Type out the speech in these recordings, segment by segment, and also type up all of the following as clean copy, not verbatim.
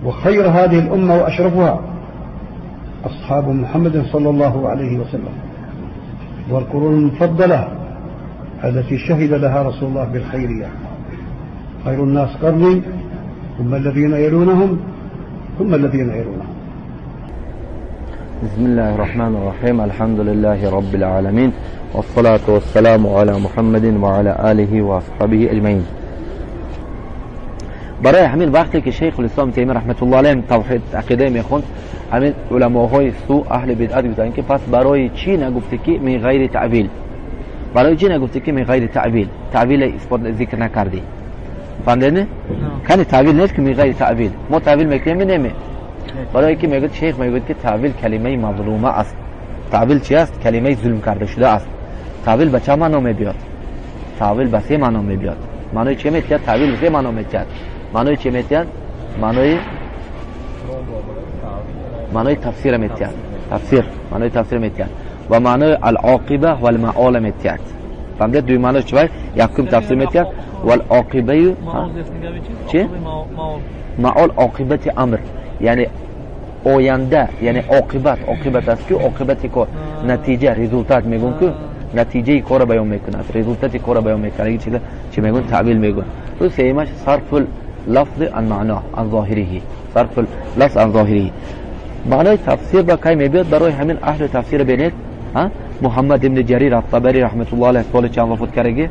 وخير هذه الأمة وأشرفها أصحاب محمد صلى الله عليه وسلم، والقرون المفضلة التي شهد لها رسول الله بالخيرية. خير الناس قرني ثم الذين يلونهم ثم الذين يلونهم. بسم الله الرحمن الرحيم. الحمد لله رب العالمين، والصلاة والسلام على محمد وعلى آله وأصحابه أجمعين. برای همین وقتی که شیخ الاسلام تیمی رحمت الله علیه توحید عقیده میخوند، همین علماهای سو اهل بدعت گفتن که پس برای چی نگفته که می غیر تعویل؟ برای چی نگفته که می غیر تعویل؟ تعویل اثبات ذکر نکردی. فهمیدین؟ کنی تعویل نیست که می غیر تعویل. ما تعویل میکنیم نمی. برای که میگه شیخ میگه که تعویل کلمه مظلومه است. تعویل چی است؟ کلمه ظلم کرده شده است. تعویل به چه معنا میاد؟ تعویل به سه معنا میاد. معنی چی میاد؟ تعویل به سه معنا میاد. معنی چی میاد؟ معنی تفسیر میاد. تفسیر، معنی تفسیر میاد. و معنی العاقبه و المعال میاد. فهمیدید؟ دوی معنی چیه؟ یکم تفسیر میاد و العاقبه چی؟ معال عاقبت امر، یعنی آینده، یعنی عاقبت است که عاقبت کار، نتیجه، رزولتات میگن که نتیجه کار بیان میکنه، رزولتات کار بیان میکنه. چی میگن؟ تعویل میگن. تو سیمش صرف اللفظ عن معنا عن ظاهره، صرف اللفظ عن ظاهره. معنی تفسیر با کی میاد؟ برای همین اهل تفسیر بینید محمد ابن جریر الطبری رحمت الله علیه سال چند وفات کردگی؟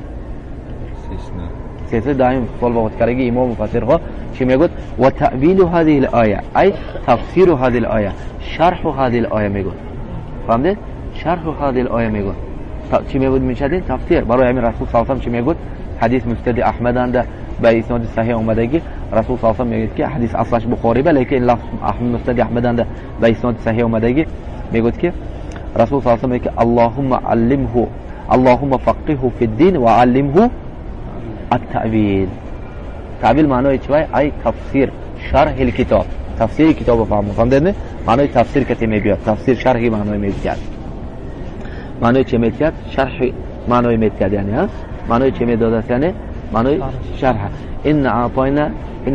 سیسه دائم سال وفات کردگی. امام مفسر ها چی میگوید؟ و تأویل هذه الآیه ای تفسیر هذه الآیه، شرح هذه الآیه میگوید. فهمیدید؟ شرح هذه الآیه میگوید. چی میگوید؟ میشدین تفسیر. برای همین رسول صلی الله علیه و آله چی میگوید؟ حدیث مسند احمد انده به اسناد صحیح اومدگی رسول صلی الله علیه و آله میگه که حدیث اصلش بخاری بله، لیکن لفظ احمد مسند احمد انده به اسناد صحیح اومدگی میگوید که رسول صلی الله علیه و آله میگه اللهم علمه، اللهم فقهه فی الدین و علمه التأویل. تعویل معنی چیه؟ ای تفسیر، شرح الکتاب، تفسیر کتاب فهمیدید؟ معنی تفسیر که میاد، تفسیر شرحی معنی میاد. معنی چی میاد؟ شرح معنی میاد. یعنی ها معنی چی میاد؟ یعنی معنی شرح. ان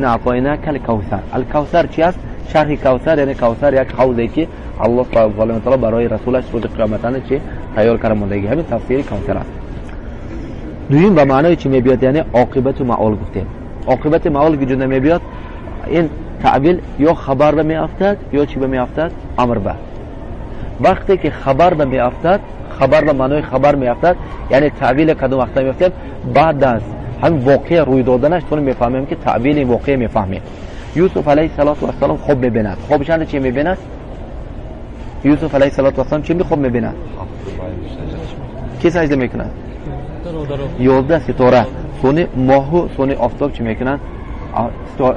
اعطینا کل کوثر. الکوثر چی است؟ شرح کوثر یعنی کوثر یک حوضی که الله سبحانه و تعالی برای رسولش روز قیامت چه تیار کرده موندگی. همین تفسیر کوثر است. دویم به معنی چی میاد؟ یعنی عاقبت و معال گفتیم. عاقبت معال که جدا میاد، این تعویل یا خبر به میافتد یا چی به میافتد؟ امر به. وقتی که خبر به میافتد، خبر به معنی خبر میافتد، یعنی تعویل کدوم وقت میافتد؟ بعد از هم واقع روی دادنش تو میفهمیم که تعویل این واقع میفهمیم. یوسف علیه السلام خوب میبیند. خوبش اند چی میبیند؟ یوسف علیه السلام چی خوب میبیند؟ کی سجده میکنه؟ 11 ستاره، سونه ماه و سونه آفتاب چی میکنن؟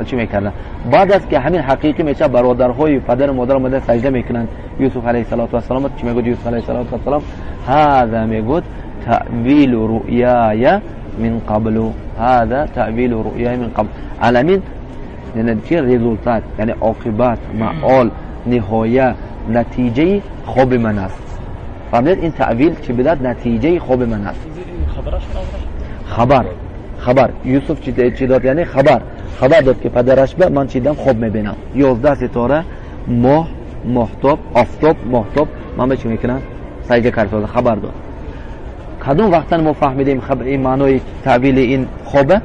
چی میکنن؟ بعد از که همین حقیقی میشه برادرهای پدر و مادر اومدن سجده میکنن یوسف علیه السلام چی میگه؟ یوسف علیه السلام هذا میگه تأویل رؤیای من قبل، هذا تأویل رؤیای من قبل. علمین یعنی چی؟ رزولتات، یعنی عاقبت، معال، نهایه، نتیجه خوب من است. فهمیدید؟ این تأویل چی بداد؟ نتیجه خوب من است. خبر یوسف چی داد؟ یعنی خبر داد که پدرش به من چیدم خوب میبینم. 11 ستاره، ماه، ماهتاب، آفتاب، ماهتاب من به چی میکنم؟ سجده کرد. خبر داد. کدوم وقتا ما فهمیدیم این معنای تعویل این خوبه؟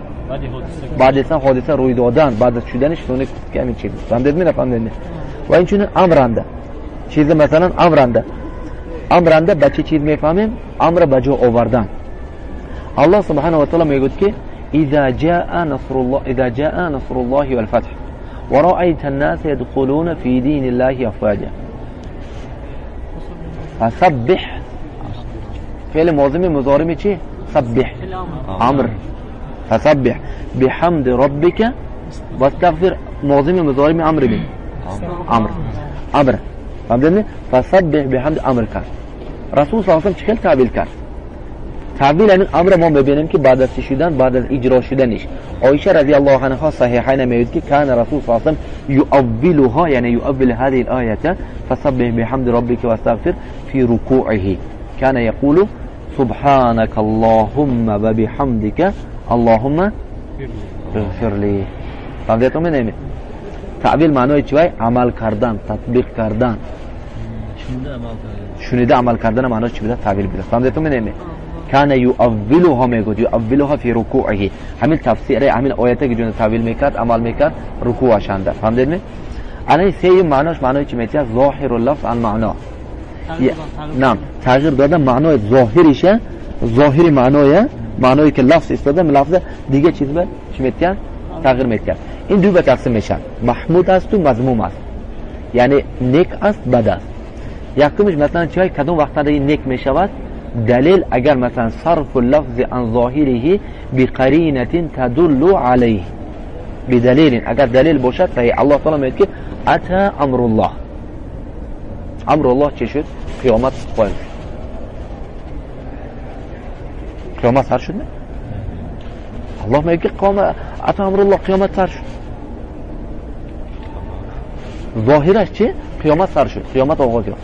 بعد از حادثه روی دادن، بعد از شدنش سونه که همین چیز فهمیدید؟ فهمیدید؟ و این چون امرنده چیز، مثلا امرنده به چه چیز میفهمیم؟ امر به جا آوردن. الله سبحانه و تعالی میگه که اذا جاء نصر الله والفتح ورأيت الناس يدخلون في دين الله افواجا فسبح. فعل ماضی مضارع چی؟ سبح، امر. فسبح بحمد ربك واستغفر، ماضی مضارع امر بین امر. فهمیدید؟ فسبح بحمد امر کرد. رسول صلی الله علیه و آله چه تعبیر کرد؟ تعبیر این امر ما ببینیم که بعد از شدن، بعد از اجرا شدنش. عایشه رضی الله عنها صحیحین میگه که کان رسول صلی الله علیه و آله یؤولها، یعنی یؤول هذه الآیه فسبح بحمد ربك واستغفر في ركوعه كان يقول سبحانك اللهم وبحمدك اللهم اغفر لي. فهمیدید؟ تعویل معنای چی وای؟ عمل کردن، تطبیق کردن. شنیده عمل کردن معناش چی بوده؟ تعویل بوده. فهمیدتون منه؟ کان یؤولها میگه، یؤولها فی رکوعه. همین تفسیر همین آیاتی که جون تعویل میکرد، عمل میکرد، رکوعش انده. فهمیدید؟ الان سه معناش معنای چی میشه؟ ظاهر اللفظ عن معنا. نه، تغییر دادن معنای ظاهریشه، ظاهری معنایی که لفظ استفاده می لفظ دیگه چیز به چی میتیان؟ تغییر میتیان. این دو به تقسیم میشن، محمود است و مذموم است. یعنی نیک است، بد است. یکمش مثلا چی کدوم وقتا این نیک میشود؟ دلیل اگر مثلا صرف اللفظ عن ظاهره بقرینه تدل علیه، بدلیل اگر دلیل باشد صحیح. الله تعالی میگه اتی امر الله. امر الله چی شد؟ قیامت قائم شد. قیامت سر شد نه؟ الله میگه قیامت اتی امر الله، قیامت سر شد. ظاهرش چی؟ قیامت سر شد، قیامت آغاز یافت.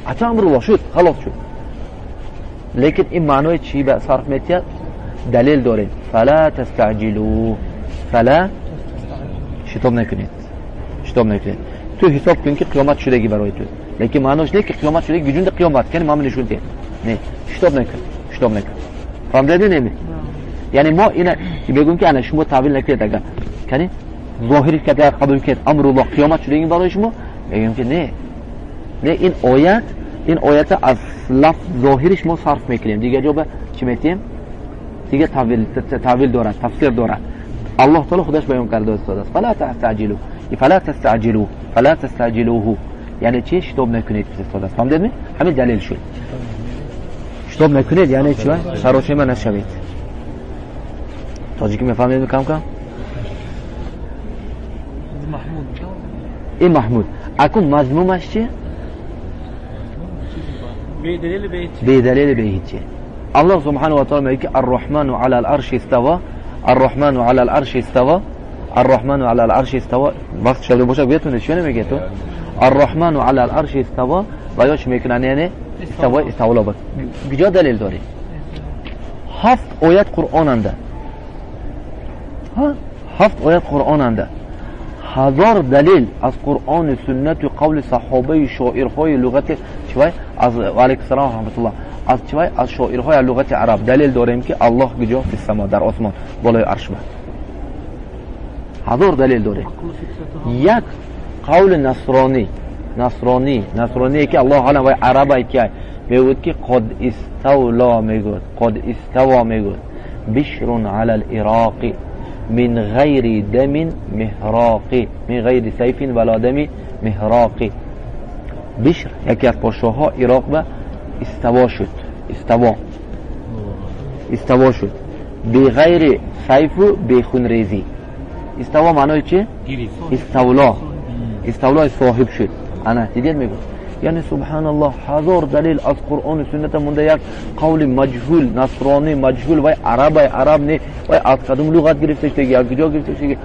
اتی امر الله شد، خلاص شد. لیکن این معنای چی به صرف میتید؟ دلیل داره. فلا تستعجلوا، فلا شتاب نکنید، شتاب نکنید. تو حساب کن که قیامت شدگی برای تو، لیکن معناش نه که قیامت شدگی وجود قیامت کنی ما نشون ده. نه، شتاب نکن، شتاب نکن. فهمیدید نمی؟ یعنی ما اینا بگیم که انا شما تعویل نکنید اگر کنی ظاهری که در قبول کنید امر الله قیامت شدگی برای شما، میگیم که نه. نه، این آیات از لفظ ظاهرش ما صرف میکنیم، دیگه جا به چی میتیم؟ دیگه تعویل دارد، تفسیر دارد. الله تعالی خودش بیان کرده است. فلا تستعجلوا، فلا تستعجلوا، فلا تستعجلوه. یعنی چی؟ شتاب نکنید استفاده. فهمیدید می؟ همین دلیل شد. شتاب نکنید یعنی چی؟ سراشیمه نشوید. تاجیکی میفهمید کم کم؟ محمود. این محمود. اكون مذمومش چیه؟ به دلیل به هیچی. الله سبحانه و تعالی میگه الرحمن علی العرش استوى، الرحمن علی العرش استوى، الرحمن علی العرش استوى. وقت شده باشه بهتون چی نمیگه تو؟ الرحمن علی العرش استوى و یاش میکنن یعنی استوى با کجا دلیل داری؟ 7 آیت قرآن انده. ها 7 آیت قرآن انده. 1000 دلیل از قرآن و سنت و قول صحابه شاعرهای لغت چوای از علیک السلام و رحمت الله از چوای از شاعرهای لغت عرب دلیل داریم که الله کجا فی السما در آسمان بالای عرش بود. 1000 دلیل داره. یک قول نصرانی که الله علم و عربی که میگوید که قد استولا میگوید، قد استوا میگوید بشر علی العراق من غیر دم محراقی، من غیر سیف ولا دم محراقی. بشر یکی از پادشاه‌ها عراق به استوا شد به غیر سیف و به خونریزی. استوا معنای چه؟ استولا صاحب شد. انا دیدید میگم یعنی سبحان الله 1000 دلیل از قرآن و سنت مونده. یک قول مجهول نصرانی مجهول و عرب نه و از کدوم لغت گرفته شده یا کجا گرفته شده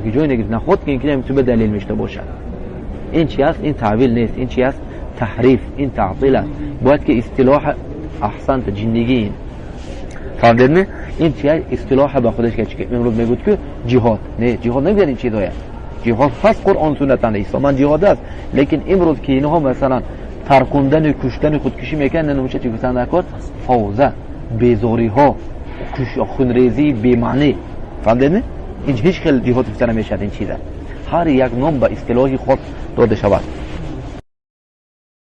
کجا نگید نه خود که این که میتونه دلیل میشته باشه. این چی است؟ این تعویل نیست، این چی است؟ تحریف، این تعطیل است. باید که اصطلاح احسنت جندگی فهمیدید نه؟ این چی است؟ اصطلاح به خودش که امروز میگوید که جهاد نه، جهاد نمیگن این چیزاست. جهاد خاص قرآن سنت نیست، من جهاد است. لیکن امروز که اینها مثلا ترکوندن و کشتن خودکشی میکنن نمیشه چی گفتن نکرد؟ فوزه، بیزاری ها، خونریزی بی معنی. فهمیدید نه؟ این هیچ خیلی جهاد گفتن نمیشه. این چیزا هر یک نام به اصطلاحی خود داده شود.